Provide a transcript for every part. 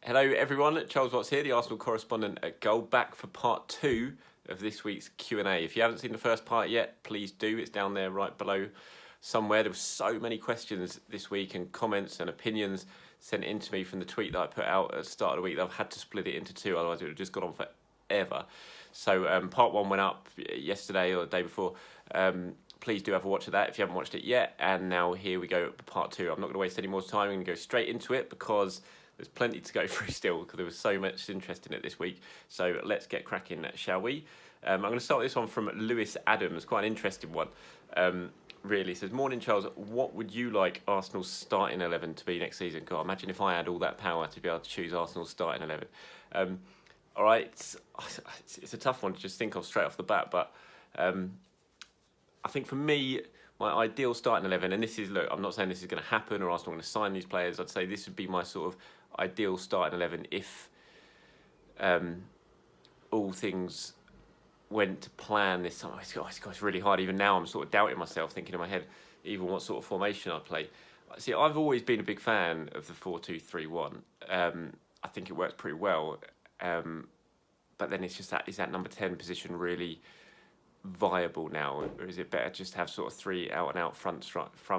Hello everyone, Charles Watts here, the Arsenal correspondent at Goal, back for part 2 of this week's Q&A. If you haven't seen the first part yet, please do. It's down there right below somewhere. There were so many questions this week and comments and opinions sent in to me from the tweet that I put out at the start of the week that I've had to split it into two, otherwise it would have just gone on forever. So part 1 went up yesterday or the day before. Please do have a watch of that if you haven't watched it yet. And now here we go for part 2. I'm not going to waste any more time. I'm going to go straight into it because there's plenty to go through still, because there was so much interest in it this week. So let's get cracking, shall we? I'm going to start with this one from Lewis Adams, quite an interesting one. Really, it says, "Morning, Charles. What would you like Arsenal's starting 11 to be next season?" God, imagine if I had all that power to be able to choose Arsenal's starting 11. All right, it's a tough one to just think of straight off the bat, but I think for me, my ideal starting 11, and this is, look, I'm not saying this is going to happen or Arsenal are going to sign these players. I'd say this would be my sort of ideal starting 11 if all things went to plan this summer. It's really hard. Even now, I'm sort of doubting myself, thinking in my head, even what sort of formation I'd play. See, I've always been a big fan of the 4-2-3-1. I think it works pretty well. But then it's just that, is that number 10 position really viable now, or is it better just to have sort of 3 out-and-out front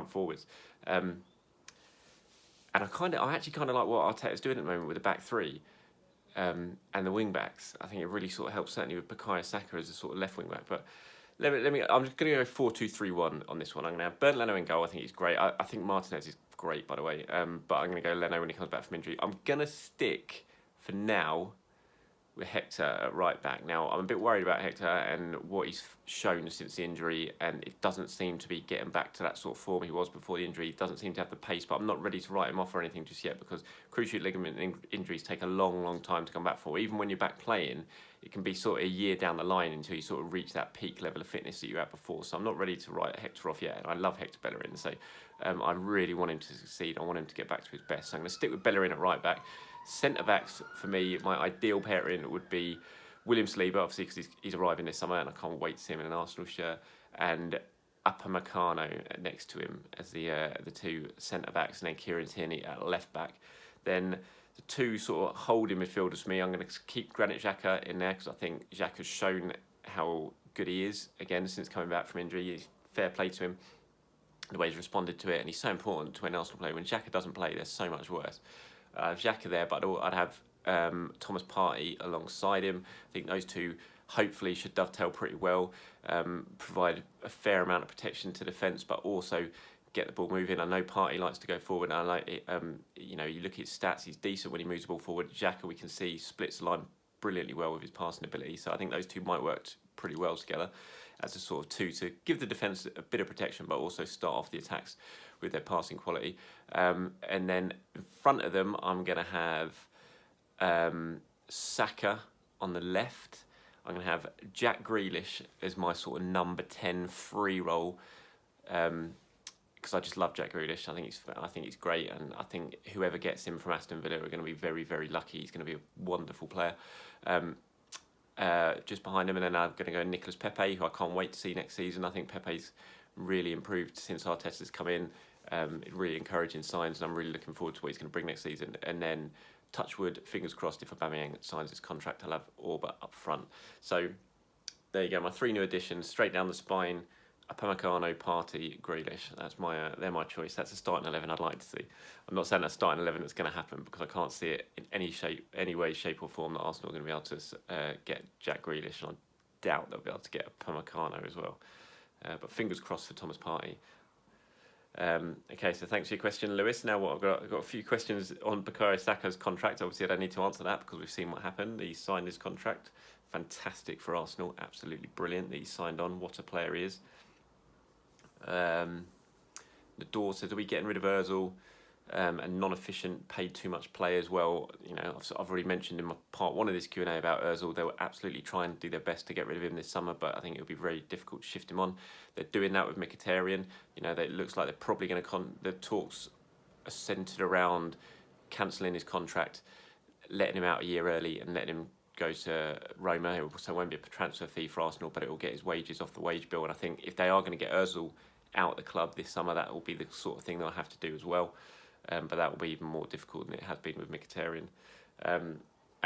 forwards? And I actually kind of like what Arteta's doing at the moment with the back three and the wing backs. I think it really sort of helps, certainly with Bukayo Saka as a sort of left wing back. But I'm just going to go 4-2-3-1 on this one. I'm going to have Bernd Leno in goal. I think he's great. I think Martinez is great, by the way. But I'm going to go Leno when he comes back from injury. I'm going to stick for now with Hector at right back. Now, I'm a bit worried about Hector and what he's shown since the injury, and it doesn't seem to be getting back to that sort of form he was before the injury. He doesn't seem to have the pace, but I'm not ready to write him off or anything just yet, because cruciate ligament injuries take a long time to come back for. Even when you're back playing, it can be sort of a year down the line until you sort of reach that peak level of fitness that you had before. So I'm not ready to write Hector off yet, and I love Hector Bellerin, so I really want him to succeed. I want him to get back to his best. So I'm going to stick with Bellerin at right back. Centre-backs, for me, my ideal pairing would be William Saliba, obviously, because he's arriving this summer and I can't wait to see him in an Arsenal shirt, and Upamecano next to him as the two centre-backs, and then Kieran Tierney at left-back. Then the two sort of holding midfielders for me, I'm going to keep Granit Xhaka in there, because I think Xhaka has shown how good he is, again, since coming back from injury. He's fair play to him, the way he's responded to it, and he's so important to an Arsenal player. When Xhaka doesn't play, they're so much worse. Xhaka there, but I'd have Thomas Partey alongside him. I think those two hopefully should dovetail pretty well, provide a fair amount of protection to defence, but also get the ball moving. I know Partey likes to go forward, and I like it. You look at his stats; he's decent when he moves the ball forward. Xhaka, we can see, splits the line brilliantly well with his passing ability. So I think those two might work pretty well together as a sort of two to give the defence a bit of protection, but also start off the attacks with their passing quality. And then in front of them, I'm going to have Saka on the left. I'm going to have Jack Grealish as my sort of number 10 free role, because I just love Jack Grealish. I think he's great, and I think whoever gets him from Aston Villa are going to be very lucky. He's going to be a wonderful player. Just behind him, and then I'm going to go Nicolas Pepe, who I can't wait to see next season. I think Pepe's really improved since Arteta's come in. Really encouraging signs, and I'm really looking forward to what he's going to bring next season. And then, touch wood, fingers crossed, if Aubameyang signs his contract, I'll have Orba up front. So there you go, my 3 new additions, straight down the spine: Upamecano, Partey, Grealish. They're my choice. That's a starting 11 I'd like to see. I'm not saying that's starting 11 that's going to happen, because I can't see it in any way, shape or form that Arsenal are going to be able to get Jack Grealish, and I doubt they'll be able to get Upamecano as well. But fingers crossed for Thomas Partey. Okay, so thanks for your question, Lewis. Now, I've got a few questions on Bukayo Saka's contract. Obviously, I don't need to answer that because we've seen what happened. He signed his contract. Fantastic for Arsenal. Absolutely brilliant that he signed on. What a player he is. The door says, are we getting rid of Ozil and non-efficient, paid too much players? Well, I've already mentioned in my part 1 of this Q&A about Ozil. They will absolutely try and do their best to get rid of him this summer, but I think it would be very difficult to shift him on. They're doing that with Mkhitaryan. It looks like they're probably going to the talks are centred around cancelling his contract, letting him out a year early, and letting him go to Roma. So it won't be a transfer fee for Arsenal, but it will get his wages off the wage bill. And I think if they are going to get Ozil out of the club this summer, that will be the sort of thing they'll have to do as well. but that will be even more difficult than it has been with Mkhitaryan. And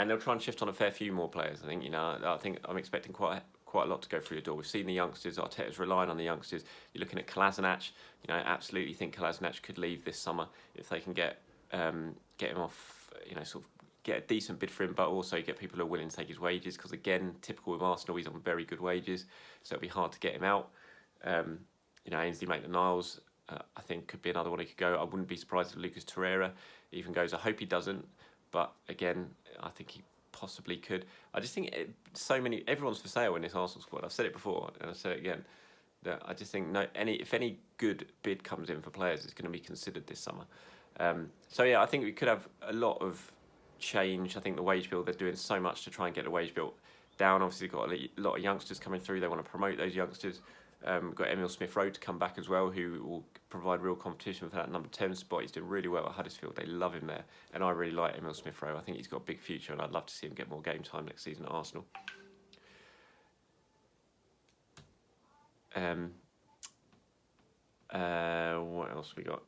they'll try and shift on a fair few more players. I think I think I'm expecting quite a lot to go through the door. We've seen the youngsters. Arteta's relying on the youngsters. You're looking at Kolasinac. I absolutely think Kolasinac could leave this summer if they can get him off. Sort of get a decent bid for him, but also get people who are willing to take his wages. Because again, typical with Arsenal, he's on very good wages, so it'll be hard to get him out. Ainsley Maitland-Niles, I think could be another one he could go. I wouldn't be surprised if Lucas Torreira even goes. I hope he doesn't, but again, I think he possibly could. I just think everyone's for sale in this Arsenal squad. I've said it before and I'll say it again. That I just think if any good bid comes in for players, it's going to be considered this summer. I think we could have a lot of change. I think the wage bill, they're doing so much to try and get the wage bill down. Obviously, they've got a lot of youngsters coming through. They want to promote those youngsters. We've got Emile Smith-Rowe to come back as well, who will provide real competition for that number 10 spot. He's doing really well at Huddersfield. They love him there. And I really like Emile Smith-Rowe. I think he's got a big future, and I'd love to see him get more game time next season at Arsenal. What else we got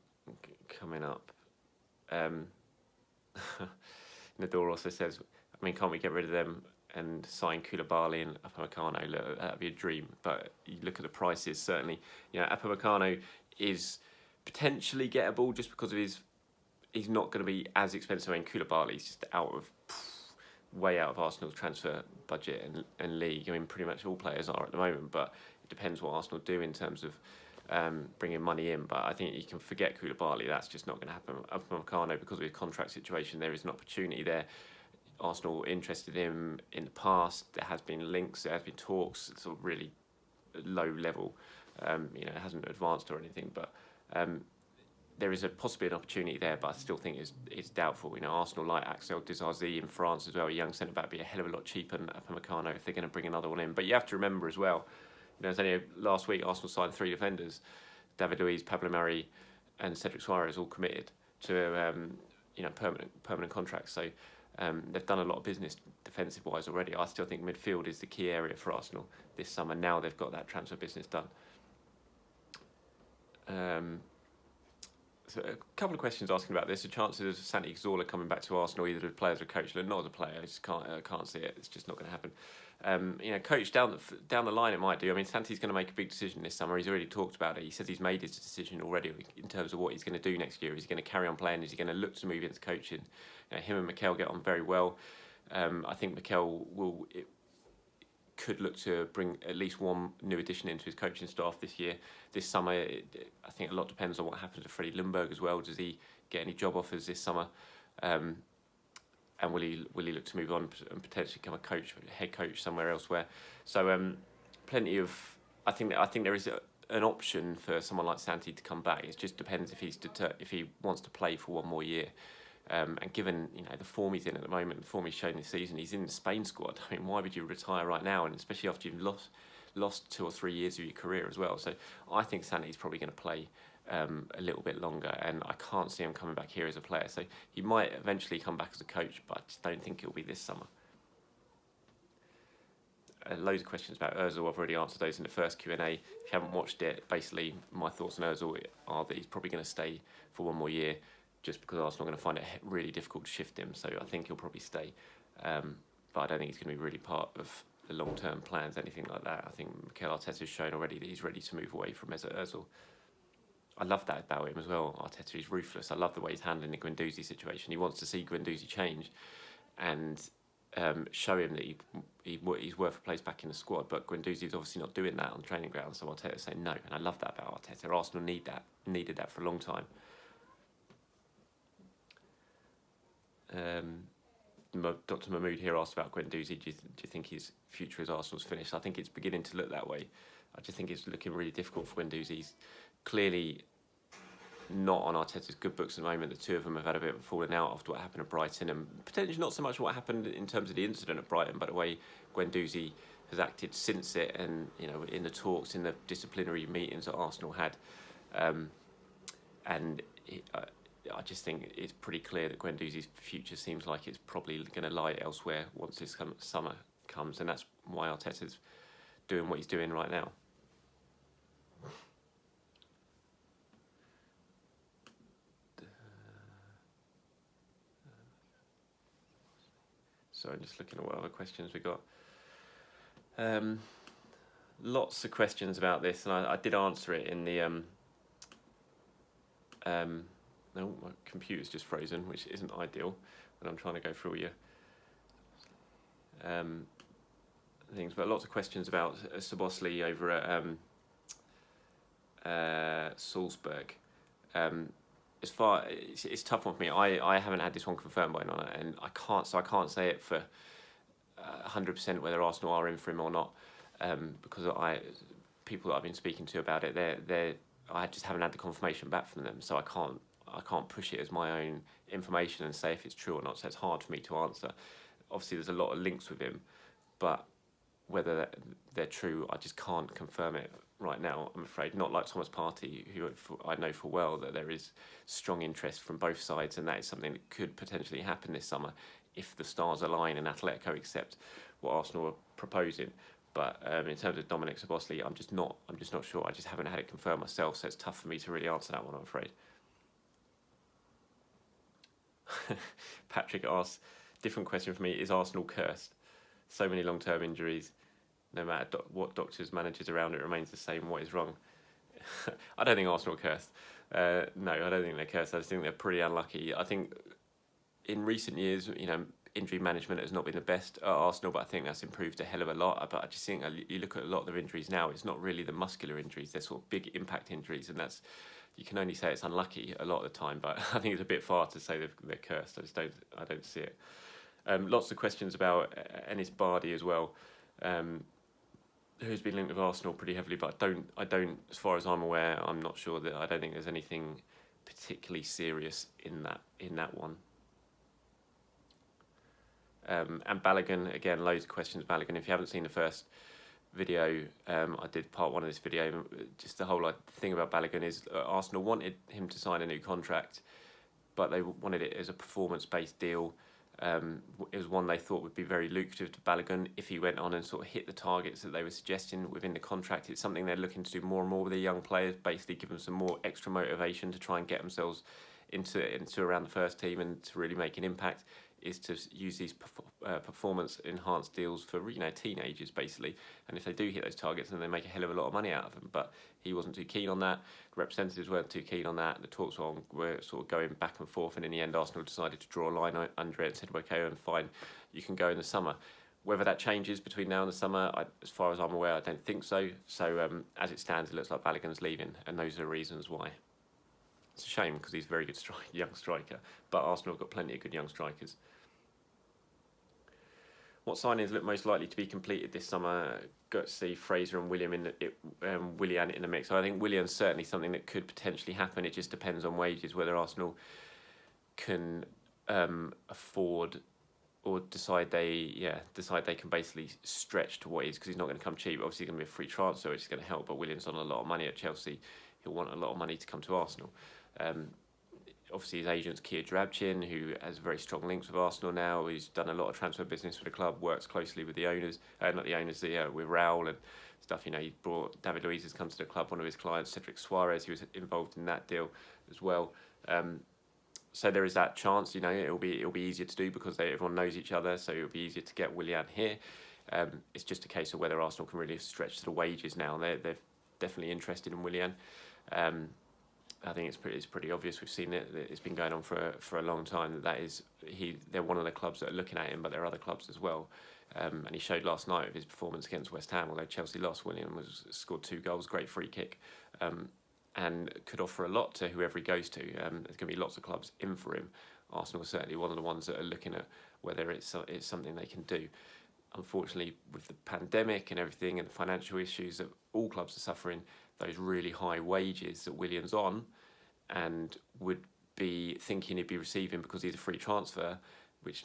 coming up? Nador also says, can't we get rid of them and sign Koulibaly and Upamecano? Look, that'd be a dream, but you look at the prices. Certainly, Upamecano is potentially gettable just because of he's not going to be as expensive. Koulibaly's just way out of Arsenal's transfer budget and league. Pretty much all players are at the moment, but it depends what Arsenal do in terms of bringing money in. But I think you can forget Koulibaly. That's just not going to happen. Upamecano, because of his contract situation, there is an opportunity there. Arsenal interested in him in the past. There has been links, there has been talks. It's sort of really low level. It hasn't advanced or anything, but there is possibly an opportunity there. But I still think it's doubtful. Arsenal like Axel Disasi in France as well. A young centre back, be a hell of a lot cheaper than Upamecano if they're going to bring another one in. But you have to remember as well. It's only last week Arsenal signed 3 defenders: David Luiz, Pablo Mari, and Cedric Soares, all committed to permanent contracts. So. They've done a lot of business defensive-wise already. I still think midfield is the key area for Arsenal this summer. Now they've got that transfer business done. So a couple of questions asking about this. The chances of Santi Cazorla coming back to Arsenal, either as a player or a coach, not as a player. I just can't see it. It's just not going to happen. Coach down the line, it might do. Santi's going to make a big decision this summer. He's already talked about it. He says he's made his decision already in terms of what he's going to do next year. Is he going to carry on playing? Is he going to look to move into coaching? Him and Mikel get on very well. I think Mikel could look to bring at least one new addition into his coaching staff this summer. I think a lot depends on what happens to Freddie Ljungberg as well. Does he get any job offers this summer? And will he look to move on and potentially become a head coach somewhere elsewhere? So plenty of. I think there is an option for someone like Santi to come back. It just depends if he wants to play for one more year. And given the form he's in at the moment, the form he's shown this season, he's in the Spain squad. Why would you retire right now? And especially after you've lost 2 or 3 years of your career as well. So I think Santi's probably going to play a little bit longer, and I can't see him coming back here as a player. So he might eventually come back as a coach, but I just don't think it'll be this summer. Loads of questions about Ozil. I've already answered those in the first Q&A. If you haven't watched it, basically my thoughts on Ozil are that he's probably going to stay for one more year, just because Arsenal are going to find it really difficult to shift him. So I think he'll probably stay. But I don't think he's going to be really part of the long-term plans, anything like that. I think Mikel Arteta's shown already that he's ready to move away from Mesut Ozil. I love that about him as well. Arteta is ruthless. I love the way he's handling the Guendouzi situation. He wants to see Guendouzi change and show him that he's worth a place back in the squad. But Guendouzi's obviously not doing that on training ground, so Arteta's saying no. And I love that about Arteta. Arsenal needed that for a long time. Dr. Mahmood here asked about Guendouzi. Do you think his future as Arsenal's finished? I think it's beginning to look that way. I just think it's looking really difficult for Guendouzi. He's clearly not on Arteta's good books at the moment. The two of them have had a bit of a falling out after what happened at Brighton, and potentially not so much what happened in terms of the incident at Brighton, but the way Guendouzi has acted since it, and in the talks, in the disciplinary meetings that Arsenal had, I just think it's pretty clear that Guendouzi's future seems like it's probably going to lie elsewhere once this summer comes, and that's why Arteta's doing what he's doing right now. Sorry, I'm just looking at what other questions we got. Lots of questions about this, and I did answer it in the no, my computer's just frozen, which isn't ideal when I'm trying to go through all your things. But lots of questions about Szoboszlai over at Salzburg. As far it's a tough one for me. I haven't had this one confirmed by Nonna, and I can't say it for 100% whether Arsenal are in for him or not, because people that I've been speaking to about it, I just haven't had the confirmation back from them, so I can't push it as my own information and say if it's true or not. So it's hard for me to answer. Obviously, there's a lot of links with him, but whether they're true, I just can't confirm it right now, I'm afraid. Not like Thomas Partey, who I know full well that there is strong interest from both sides, and that is something that could potentially happen this summer if the stars align and Atletico accept what Arsenal are proposing. But in terms of Dominic Szoboszlai, I'm just not sure. I just haven't had it confirmed myself, so it's tough for me to really answer that one, I'm afraid. Patrick asks, different question for me, is Arsenal cursed? So many long-term injuries. No matter what doctors, managers around it, remains the same. What is wrong? I don't think Arsenal are cursed. No, I don't think they're cursed. I just think they're pretty unlucky. I think in recent years, injury management has not been the best at Arsenal, but I think that's improved a hell of a lot. But I just think you look at a lot of their injuries now, it's not really the muscular injuries. They're sort of big impact injuries, and you can only say it's unlucky a lot of the time. But I think it's a bit far to say they're cursed. I don't see it. Lots of questions about Enis Bardi as well, who's been linked with Arsenal pretty heavily, but I don't, as far as I'm aware, I'm not sure I don't think there's anything particularly serious in that one. And Balogun, again, loads of questions. Balogun, if you haven't seen the first video, I did part 1 of this video. Just the whole thing about Balogun is Arsenal wanted him to sign a new contract, but they wanted it as a performance-based deal. It was one they thought would be very lucrative to Balogun if he went on and sort of hit the targets that they were suggesting within the contract. It's something they're looking to do more and more with their young players, basically give them some more extra motivation to try and get themselves into around the first team and to really make an impact, is to use these performance enhanced deals for teenagers basically. And if they do hit those targets, then they make a hell of a lot of money out of them. But he wasn't too keen on that. The representatives weren't too keen on that. The talks were sort of going back and forth, and in the end Arsenal decided to draw a line under it and said, okay, and fine, you can go in the summer. Whether that changes between now and the summer, as far as I'm aware, I don't think so. So as it stands, it looks like Balogun's leaving, and those are the reasons why. It's a shame because he's a very good young striker, but Arsenal have got plenty of good young strikers. What signings look most likely to be completed this summer? Got to see Fraser and Willian Willian in the mix. So I think Willian's certainly something that could potentially happen. It just depends on wages, whether Arsenal can afford or decide they can basically stretch to what he is, because he's not going to come cheap. Obviously, he's going to be a free transfer, which is going to help. But Willian's on a lot of money at Chelsea. He'll want a lot of money to come to Arsenal. Obviously, his agent's Kia Drabchin, who has very strong links with Arsenal now. He's done a lot of transfer business for the club, works closely with the owners, not the owners, with Raul and stuff. He brought David Luiz has come to the club, one of his clients, Cedric Suarez, he was involved in that deal as well. So there is that chance. It'll be easier to do because everyone knows each other, so it'll be easier to get Willian here. It's just a case of whether Arsenal can really stretch to the wages now. They're definitely interested in Willian. I think it's pretty obvious. We've seen it. It's been going on for a long time. They're one of the clubs that are looking at him, but there are other clubs as well. And he showed last night with his performance against West Ham. Although Chelsea lost, Willian scored 2 goals, great free kick, and could offer a lot to whoever he goes to. There's going to be lots of clubs in for him. Arsenal is certainly one of the ones that are looking at whether it's something they can do. Unfortunately, with the pandemic and everything and the financial issues that all clubs are suffering, those really high wages that Willian's on and would be thinking he'd be receiving because he's a free transfer, which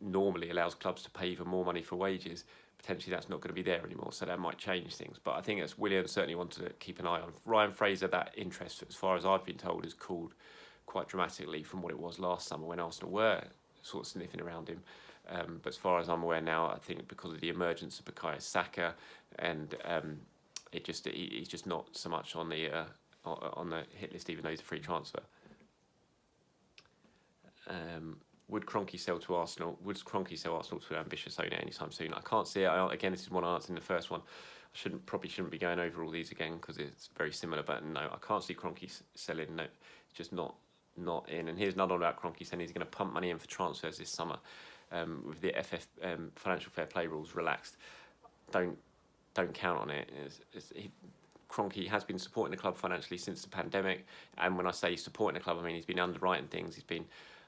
normally allows clubs to pay even more money for wages, potentially that's not going to be there anymore, so that might change things. But I think that's Willian certainly wanted to keep an eye on. Ryan Fraser, that interest, as far as I've been told, has cooled quite dramatically from what it was last summer when Arsenal were sort of sniffing around him. But as far as I'm aware now, I think because of the emergence of Bukayo Saka and he's just not so much on the hit list, even though he's a free transfer. would Kroenke sell to Arsenal? Would Kroenke sell Arsenal to an ambitious owner anytime soon? I can't see it. Again, this is one I answered in the first one. I probably shouldn't be going over all these again because it's very similar. But no, I can't see Kroenke selling. No, it's just not in. And here's another one about Kroenke saying he's going to pump money in for transfers this summer, with the financial fair play rules relaxed. Don't count on it. Kroenke has been supporting the club financially since the pandemic, and when I say supporting the club, I mean he's been underwriting things. He's been,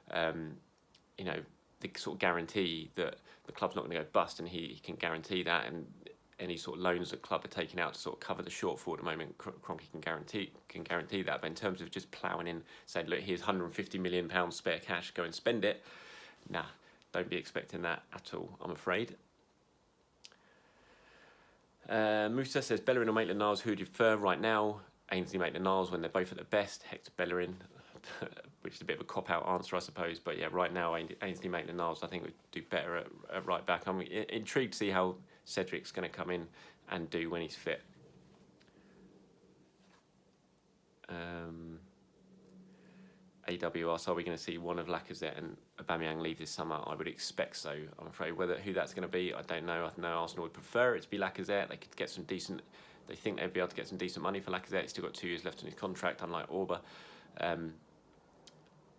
the sort of guarantee that the club's not going to go bust, and he can guarantee that. And any sort of loans that club are taking out to sort of cover the shortfall at the moment, Kroenke can guarantee that. But in terms of just ploughing in, saying, look, here's £150 million spare cash, go and spend it. Nah, don't be expecting that at all, I'm afraid. Musa says Bellerin or Maitland-Niles, who would you prefer right now? Ainsley, Maitland-Niles when they're both at their best. Hector Bellerin, which is a bit of a cop-out answer, I suppose. But yeah, right now, Ainsley, Maitland-Niles, I think would do better at right back. I'm intrigued to see how Cedric's going to come in and do when he's fit. AW asks, are we going to see one of Lacazette and Aubameyang leave this summer? I would expect so. I'm afraid who that's going to be, I don't know. I know Arsenal would prefer it to be Lacazette. They could get some decent. They think they'd be able to get some decent money for Lacazette. He's still got 2 years left on his contract, unlike Auba.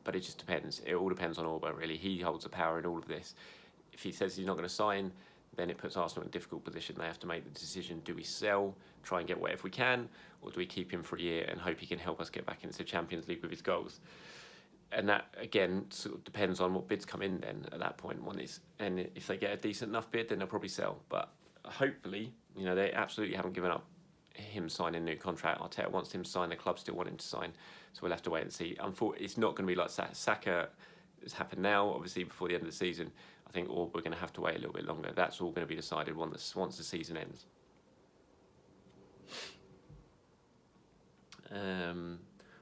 But it just depends. It all depends on Auba, really. He holds the power in all of this. If he says he's not going to sign, then it puts Arsenal in a difficult position. They have to make the decision: do we sell, try and get whatever we can, or do we keep him for a year and hope he can help us get back into the Champions League with his goals? And that, again, sort of depends on what bids come in then at that point. And if they get a decent enough bid, then they'll probably sell. But hopefully, they absolutely haven't given up him signing a new contract. Arteta wants him to sign. The club still want him to sign. So we'll have to wait and see. Unfortunately, it's not going to be like Saka has happened now, obviously, before the end of the season. I think we're going to have to wait a little bit longer. That's all going to be decided once the season ends.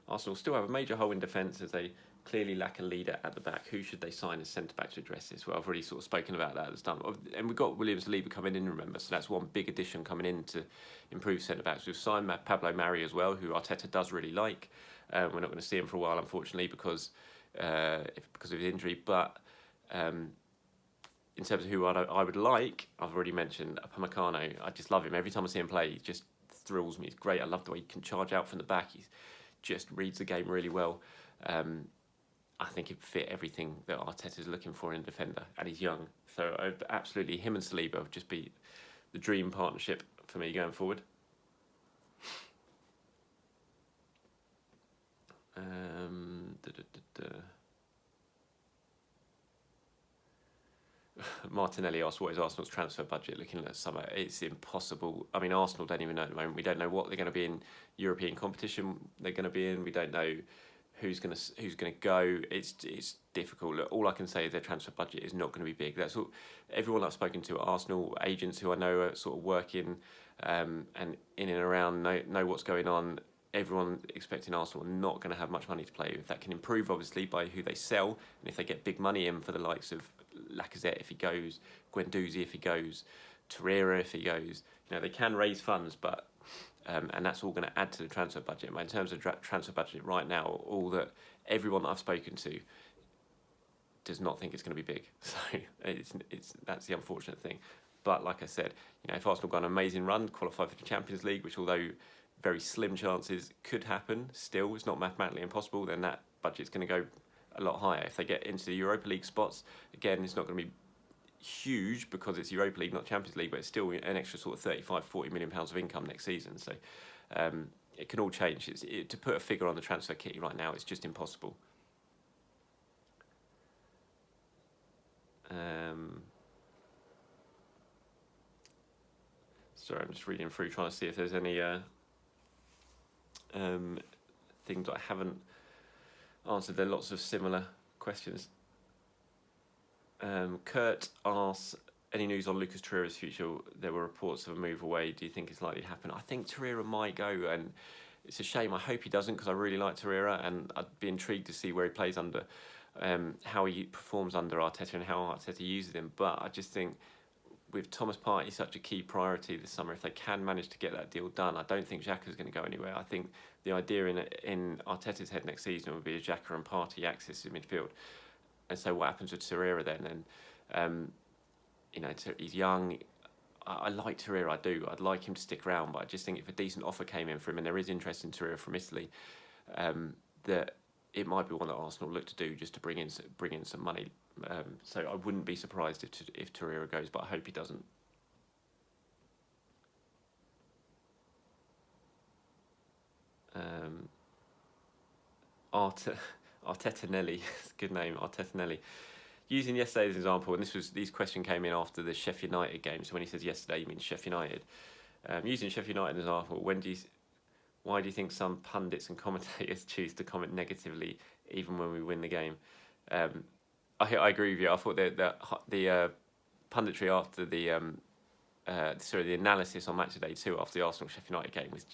Arsenal still have a major hole in defence as they clearly lack a leader at the back. Who should they sign as centre-back to address this? Well, I've already sort of spoken about that at the start. And we've got Williams-Saliba coming in, remember, so that's one big addition coming in to improve centre-backs. We've signed Pablo Mari as well, who Arteta does really like. We're not going to see him for a while, unfortunately, because of his injury. But in terms of who I would like, I've already mentioned Upamecano. I just love him. Every time I see him play, he just thrills me. He's great. I love the way he can charge out from the back. He just reads the game really well. I think he'd fit everything that Arteta's looking for in a defender, and he's young. So absolutely, him and Saliba would just be the dream partnership for me going forward. Martinelli asked, what is Arsenal's transfer budget looking at summer? It's impossible. I mean, Arsenal don't even know at the moment. We don't know what they're going to be in European competition they're going to be in. We don't know who's going to go. It's difficult. Look, all I can say is their transfer budget is not going to be big. That's all. Everyone I've spoken to, Arsenal agents who I know are sort of working and in and around know what's going on. Everyone expecting Arsenal are not going to have much money to play with. That can improve obviously by who they sell, and if they get big money in for the likes of Lacazette if he goes, Guendouzi if he goes, Torreira if he goes, they can raise funds, but and that's all going to add to the transfer budget. But in terms of transfer budget right now, everyone that I've spoken to does not think it's going to be big. So that's the unfortunate thing. But like I said, if Arsenal got an amazing run, qualify for the Champions League, which although very slim chances could happen, still it's not mathematically impossible, then that budget's going to go a lot higher. If they get into the Europa League spots, again, it's not going to be huge because it's Europa League, not Champions League, but it's still an extra sort of 35, £40 million of income next season. So it can all change. To put a figure on the transfer kitty right now, it's just impossible. Sorry, I'm just reading through, trying to see if there's any things that I haven't answered. There are lots of similar questions. Kurt asks, any news on Lucas Torreira's future? There were reports of a move away. Do you think it's likely to happen? I think Torreira might go, and it's a shame. I hope he doesn't, because I really like Torreira, and I'd be intrigued to see where he plays under, how he performs under Arteta and how Arteta uses him. But I just think with Thomas Partey such a key priority this summer, if they can manage to get that deal done, I don't think Xhaka's going to go anywhere. I think the idea in Arteta's head next season would be a Xhaka and Partey axis in midfield. and so what happens with Torreira then? And you know, he's young. I like Torreira, I do. I'd like him to stick around, but I just think if a decent offer came in for him, and there is interest in Torreira from Italy, that it might be one that Arsenal look to do just to bring in some money. So I wouldn't be surprised if Torreira goes, but I hope he doesn't. Artetanelli, good name, Artetanelli. Using yesterday as an example, and these questions came in after the Sheffield United game. So when he says yesterday, he means Sheffield United. Using Sheffield United as an example, why do you think some pundits and commentators choose to comment negatively even when we win the game? I agree with you. I thought the punditry after the analysis on match day 2 after the Arsenal Sheffield United game was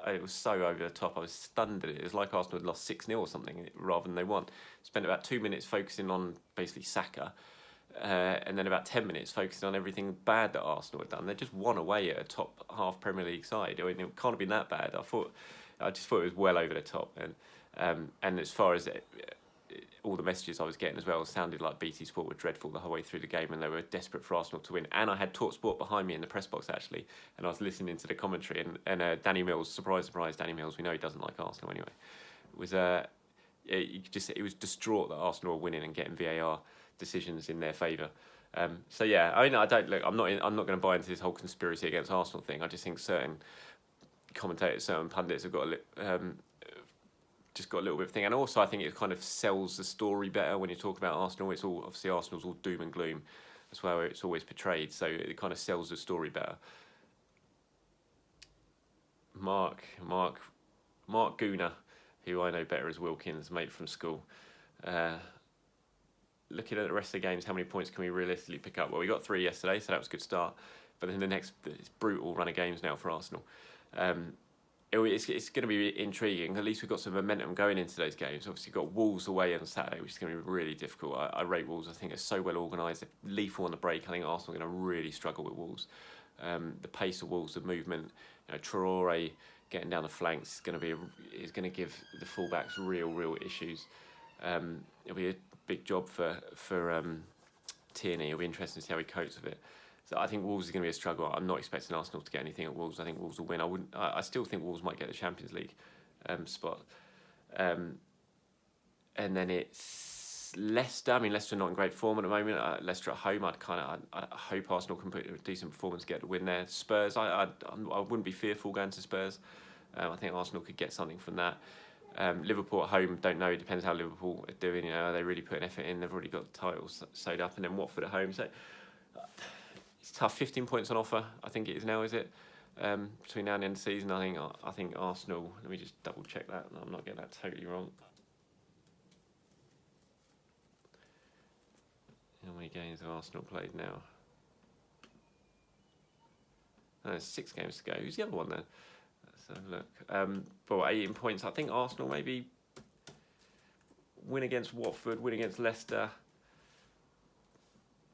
it was so over the top. I was stunned at it. It was like Arsenal had lost 6-0 or something rather than they won. Spent about 2 minutes focusing on basically Saka, and then about 10 minutes focusing on everything bad that Arsenal had done. They just won away at a top half Premier League side. I mean, it can't have been that bad. I just thought it was well over the top. And as far as all the messages I was getting as well sounded like BT Sport were dreadful the whole way through the game, and they were desperate for Arsenal to win. And I had Talk Sport behind me in the press box actually, and I was listening to the commentary. And Danny Mills, surprise, Danny Mills, we know he doesn't like Arsenal anyway. He was distraught that Arsenal were winning and getting VAR decisions in their favour. So yeah, I mean, I'm not going to buy into this whole conspiracy against Arsenal thing. I just think certain commentators, certain pundits have got just got a little bit of thing, and also I think it kind of sells the story better when you talk about Arsenal. It's all obviously Arsenal's all doom and gloom. That's why it's always portrayed. So it kind of sells the story better. Mark Gooner, who I know better as Wilkins, mate from school. Looking at the rest of the games, how many points can we realistically pick up? Well, we got 3 yesterday, so that was a good start. But then it's brutal run of games now for Arsenal. It's going to be intriguing. At least we've got some momentum going into those games. Obviously, we've got Wolves away on Saturday, which is going to be really difficult. I rate Wolves. I think they're so well organised. They're lethal on the break. I think Arsenal are going to really struggle with Wolves. The pace of Wolves, the movement, Torreira getting down the flanks is going to give the fullbacks real issues. It'll be a big job for Tierney. It'll be interesting to see how he copes with it. So I think Wolves is going to be a struggle. I'm not expecting Arsenal to get anything at Wolves. I think Wolves will win. I still think Wolves might get the Champions League spot. And then it's Leicester. I mean, Leicester are not in great form at the moment. Leicester at home. I hope Arsenal can put a decent performance, get the win there. Spurs. I wouldn't be fearful going to Spurs. I think Arsenal could get something from that. Liverpool at home, don't know. It depends how Liverpool are doing. They really put an effort in. They've already got the titles sewed up, and then Watford at home. So it's tough. 15 points on offer, I think it is now, is it? Between now and the end of the season, I think Arsenal. Let me just double check that. I'm not getting that totally wrong. How many games have Arsenal played now? There's 6 games to go. Who's the other one then? Let's have a look. But 18 points. I think Arsenal maybe win against Watford, win against Leicester,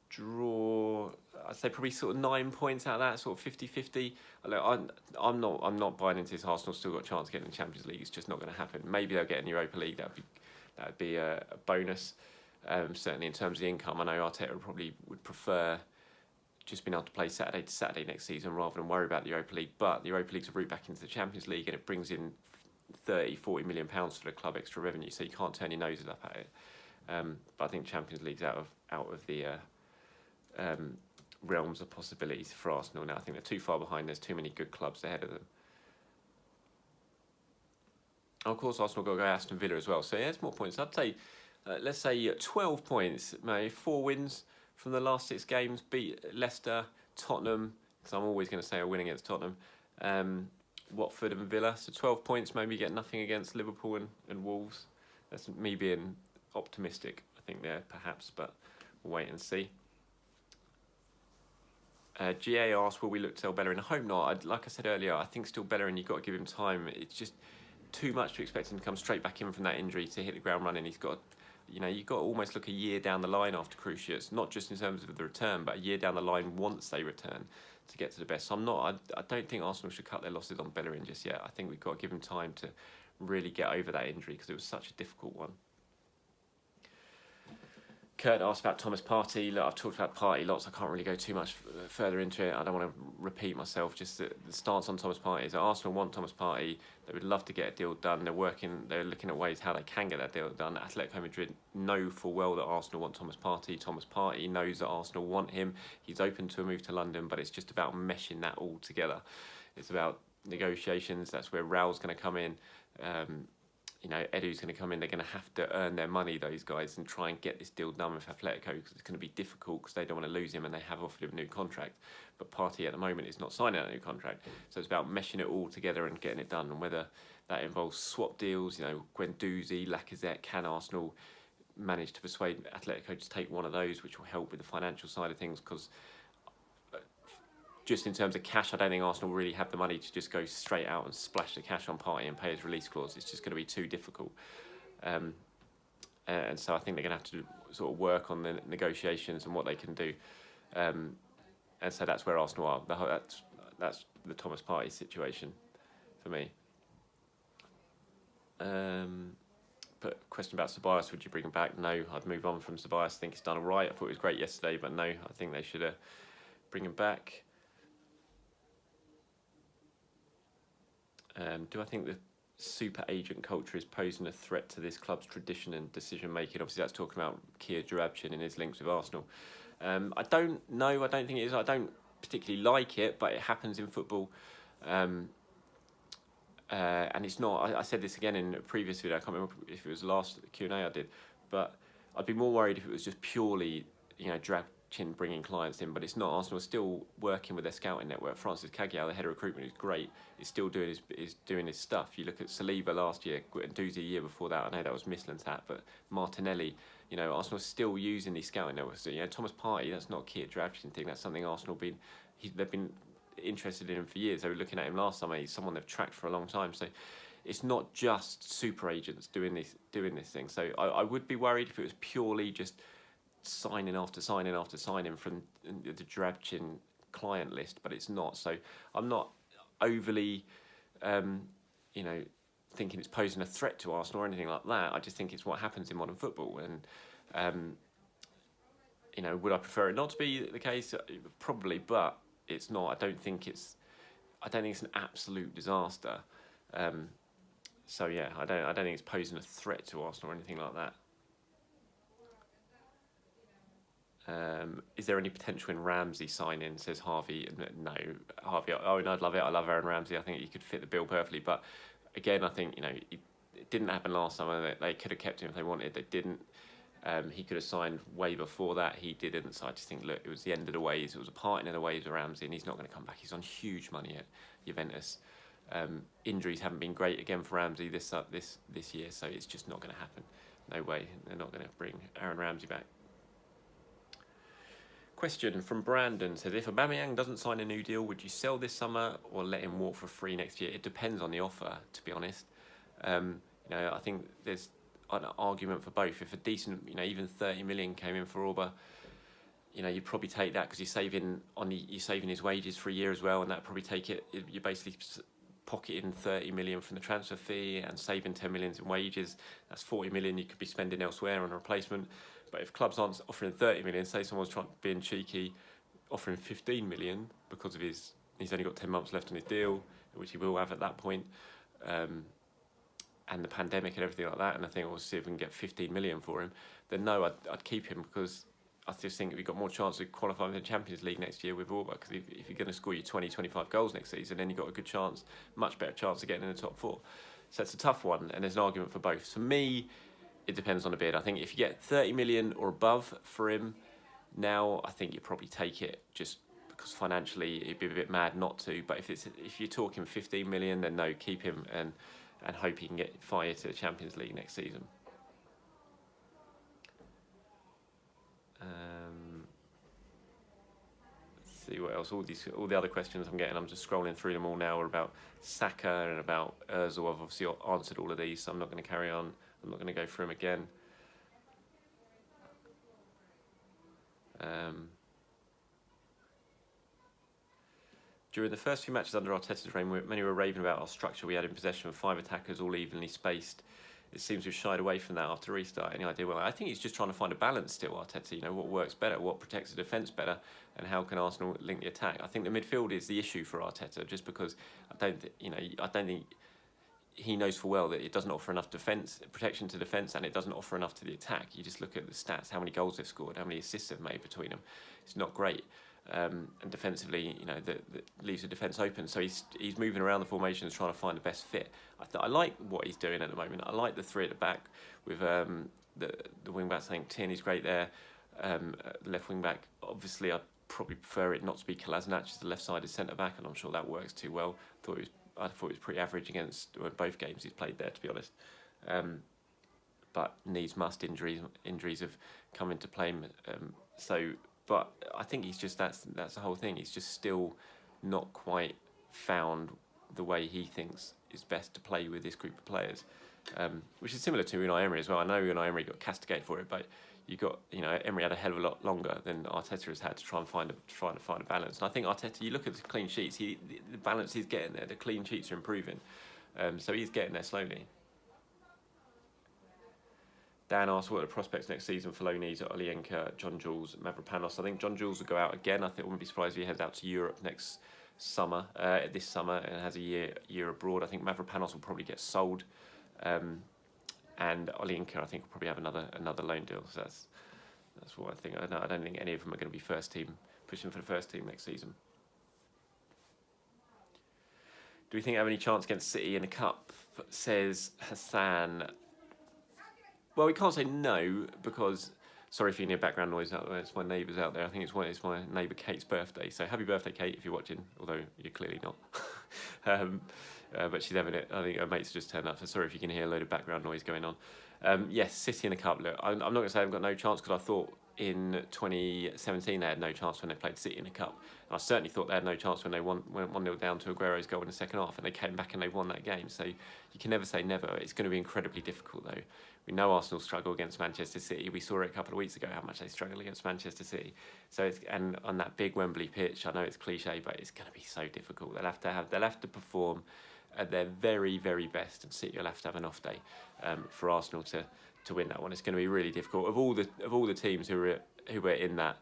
draw. I'd say probably sort of 9 points out of that, sort of 50-50. I'm not buying into this. Arsenal still got a chance of getting the Champions League. It's just not going to happen. Maybe they'll get in the Europa League. That'd be a bonus. Certainly in terms of the income, I know Arteta probably would prefer just being able to play Saturday to Saturday next season rather than worry about the Europa League. But the Europa League's a route back into the Champions League, and it brings in 30-40 million pounds for the club extra revenue, so you can't turn your noses up at it. But I think Champions League's out of the realms of possibilities for Arsenal now. I think they're too far behind. There's too many good clubs ahead of them. And of course, Arsenal got to go Aston Villa as well. So yeah, it's more points. I'd say, let's say 12 points, maybe 4 wins from the last 6 games. Beat Leicester, Tottenham, because I'm always going to say a win against Tottenham. Watford and Villa. So 12 points, maybe get nothing against Liverpool and Wolves. That's me being optimistic, I think, there, perhaps, but we'll wait and see. GA asked, will we look to sell Bellerin? I hope not. Like I said earlier, I think still Bellerin, you've got to give him time. It's just too much to expect him to come straight back in from that injury to hit the ground running. He's got, you've got to almost look a year down the line after Crucius, not just in terms of the return, but a year down the line once they return to get to the best. So I don't think Arsenal should cut their losses on Bellerin just yet. I think we've got to give him time to really get over that injury because it was such a difficult one. Kurt asked about Thomas Partey. Look, I've talked about Partey lots. I can't really go too much further into it. I don't want to repeat myself. Just the stance on Thomas Partey is that Arsenal want Thomas Partey. They would love to get a deal done. They're looking at ways how they can get that deal done. Atletico Madrid know full well that Arsenal want Thomas Partey. Thomas Partey knows that Arsenal want him. He's open to a move to London, but it's just about meshing that all together. It's about negotiations. That's where Raul's going to come in. Edu's going to come in. They're going to have to earn their money, those guys, and try and get this deal done with Atletico, because it's going to be difficult because they don't want to lose him and they have offered him a new contract. But Partey at the moment is not signing a new contract. So it's about meshing it all together and getting it done. And whether that involves swap deals, Guendouzi, Lacazette, can Arsenal manage to persuade Atletico to take one of those, which will help with the financial side of things, because just in terms of cash, I don't think Arsenal really have the money to just go straight out and splash the cash on Partey and pay his release clause. It's just going to be too difficult. And so I think they're going to have to sort of work on the negotiations and what they can do. And so that's where Arsenal are. That's the Thomas Partey situation for me. But question about Ceballos, would you bring him back? No, I'd move on from Ceballos. I think he's done all right. I thought he was great yesterday, but no, I think they should bring him back. Do I think the super agent culture is posing a threat to this club's tradition and decision making? Obviously, that's talking about Kia Joorabchian and his links with Arsenal. I don't know. I don't think it is. I don't particularly like it, but it happens in football. And it's not. I said this again in a previous video. I can't remember if it was the last Q&A I did, but I'd be more worried if it was just purely, Joorabchian bringing clients in, but it's not. Arsenal are still working with their scouting network. Francis Cagliari, the head of recruitment, who's great, is still doing his stuff. You look at Saliba last year, Guendouzi a year before that. I know that was Michelin's hat, but Martinelli. Arsenal are still using these scouting networks. So, Thomas Partey, that's not a Kia Joorabchian thing. That's something Arsenal they've been interested in him for years. They were looking at him last summer. He's someone they've tracked for a long time. So it's not just super agents doing this thing. So I would be worried if it was purely just signing after signing after signing from the Joorabchian client list, but it's not. So I'm not overly, thinking it's posing a threat to Arsenal or anything like that. I just think it's what happens in modern football, and would I prefer it not to be the case? Probably, but it's not. I don't think it's an absolute disaster. So yeah, I don't think it's posing a threat to Arsenal or anything like that. Is there any potential in Ramsey sign-in, says Harvey? No, Harvey, I'd love it. I love Aaron Ramsey. I think he could fit the bill perfectly. But again, I think, it didn't happen last summer. They could have kept him if they wanted. They didn't. He could have signed way before that. He didn't. So I just think, look, it was the end of the ways. It was a parting of the ways with Ramsey, and he's not going to come back. He's on huge money at Juventus. Injuries haven't been great again for Ramsey this year, so it's just not going to happen. No way. They're not going to bring Aaron Ramsey back. Question from Brandon says, if Aubameyang doesn't sign a new deal, would you sell this summer or let him walk for free next year? It depends on the offer, to be honest. I think there's an argument for both. If a decent, even 30 million came in for Auba, you'd probably take that because you're saving his wages for a year as well, and that'd probably take it. You're basically pocketing 30 million from the transfer fee and saving 10 million in wages. That's 40 million you could be spending elsewhere on a replacement. But if clubs aren't offering 30 million, say someone's being cheeky, offering 15 million because of he's only got 10 months left on his deal, which he will have at that point, and the pandemic and everything like that, and I think we'll see if we can get 15 million for him, then no, I'd keep him, because I just think we've got more chance of qualifying for the Champions League next year with Auba, because if you're going to score you 20, 25 goals next season, then you've got a good chance, much better chance of getting in the top four. So it's a tough one, and there's an argument for both. For me, it depends on the bid. I think if you get 30 million or above for him now, I think you probably take it, just because financially it'd be a bit mad not to. But if you're talking 15 million, then no, keep him and hope he can get fired to the Champions League next season. Let's see what else. All the other questions I'm getting, I'm just scrolling through them all now, are about Saka and about Ozil. I've obviously answered all of these, so I'm not going to carry on. I'm not going to go through them again. During the first few matches under Arteta's reign, many were raving about our structure. We had in possession of 5 attackers, all evenly spaced. it seems we've shied away from that after restart. Any idea? Well, I think he's just trying to find a balance still, Arteta. You know, what works better, what protects the defence better, and how can Arsenal link the attack? I think the midfield is the issue for Arteta, just because I don't think he knows full well that it doesn't offer enough protection to defence, and it doesn't offer enough to the attack. You just look at the stats, how many goals they've scored, how many assists they've made between them. It's not great. And defensively, you know, that leaves the defence open. So he's moving around the formations, trying to find the best fit. I like what he's doing at the moment. I like the three at the back with the wing backs. I think Tierney's great there. Left wing back, obviously, I'd probably prefer it not to be Kolasinac as the left-sided centre back, and I'm sure that works too well. I thought it was pretty average against both games he's played there, to be honest. But needs-must injuries have come into play. But I think he's just that's the whole thing. He's just still not quite found the way he thinks is best to play with this group of players, which is similar to Unai Emery as well. I know Unai Emery got castigated for it, but Emery had a hell of a lot longer than Arteta has had to try to find a balance. And I think Arteta, you look at the clean sheets, the balance he's getting there. The clean sheets are improving, so he's getting there slowly. Dan asked, what are the prospects next season for loanees at Olienka, John Jules, Mavropanos? I think John Jules will go out again. I think I wouldn't be surprised if he heads out to Europe this summer, and has a year abroad. I think Mavropanos will probably get sold, and Olienka, I think, will probably have another loan deal. So that's what I think. I don't think any of them are going to be pushing for the first team next season. Do we think I have any chance against City in the Cup? Says Hassan. Well, we can't say no because, sorry if you hear background noise out there, it's my neighbours out there. I think it's my neighbour Kate's birthday. So happy birthday, Kate, if you're watching, although you're clearly not. But she's having it. I think her mates just turned up, so sorry if you can hear a load of background noise going on. Yes, City in the Cup. Look, I'm not going to say I've got no chance because I thought in 2017 they had no chance when they played City in the Cup. And I certainly thought they had no chance when they went 1-0 down to Aguero's goal in the second half, and they came back and they won that game. So you can never say never. It's going to be incredibly difficult, though. We know Arsenal struggle against Manchester City. We saw it a couple of weeks ago how much they struggle against Manchester City. So and on that big Wembley pitch, I know it's cliche, but it's going to be so difficult. They'll have to perform at their very, very best, and City will have to have an off day for Arsenal to win that one. It's going to be really difficult. Of all the teams who were in that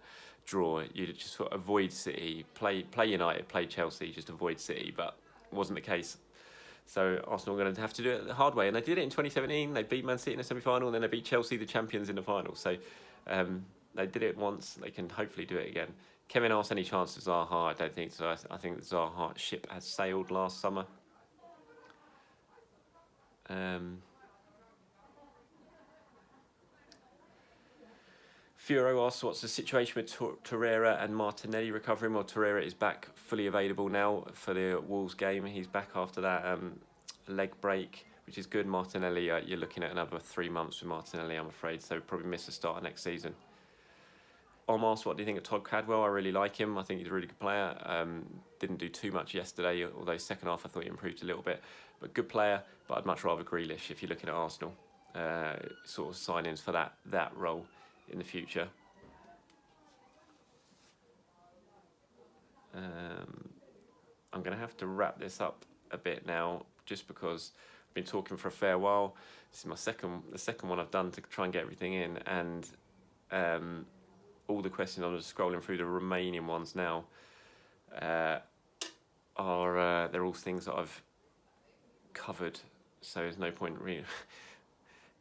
draw, you just sort of avoid City, play United, play Chelsea, just avoid City, but it wasn't the case. So Arsenal are going to have to do it the hard way, and they did it in 2017. They beat Man City in the semi-final, and then they beat Chelsea, the champions, in the final. So they did it once. They can hopefully do it again. Kevin asked any chance of Zaha. I don't think so. I think the Zaha ship has sailed last summer. Furo asks, what's the situation with Torreira and Martinelli recovering? Well, Torreira is back fully available now for the Wolves game. He's back after that leg break, which is good. Martinelli, you're looking at another 3 months with Martinelli, I'm afraid, so probably miss the start of next season. Asks, what do you think of Todd Cadwell? I really like him. I think he's a really good player. Didn't do too much yesterday, although second half I thought he improved a little bit. But good player, but I'd much rather Grealish if you're looking at Arsenal. Sort of signings for that role in the future. I'm going to have to wrap this up a bit now, just because I've been talking for a fair while. This is the second one I've done to try and get everything in, and all the questions, I'm just scrolling through the remaining ones now, they're all things that I've covered, so there's no point really.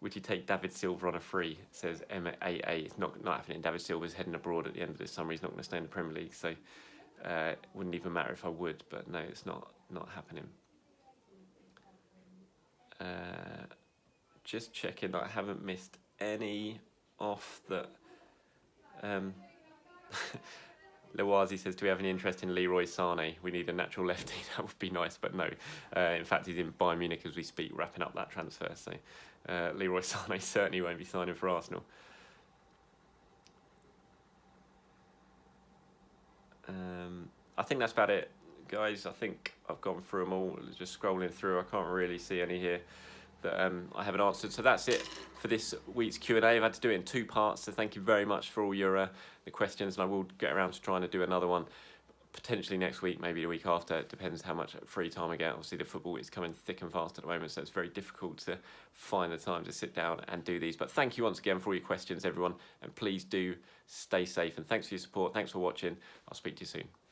Would you take David Silva on a free? Says MAA. It's not happening. David Silva's heading abroad at the end of this summer. He's not going to stay in the Premier League, so it wouldn't even matter if I would. But no, it's not happening. Just checking that I haven't missed any off that. Lewazi says, do we have any interest in Leroy Sané? We need a natural lefty. That would be nice, but no. In fact, he's in Bayern Munich as we speak, wrapping up that transfer. So Leroy Sané certainly won't be signing for Arsenal. I think that's about it, guys. I think I've gone through them all. Just scrolling through, I can't really see any here that I haven't answered. So that's it for this week's Q&A. I've had to do it in 2 parts, so thank you very much for all your the questions, and I will get around to trying to do another one potentially next week, maybe the week after. It depends how much free time I get. Obviously, the football is coming thick and fast at the moment, so it's very difficult to find the time to sit down and do these. But thank you once again for all your questions, everyone, and please do stay safe. And thanks for your support. Thanks for watching. I'll speak to you soon.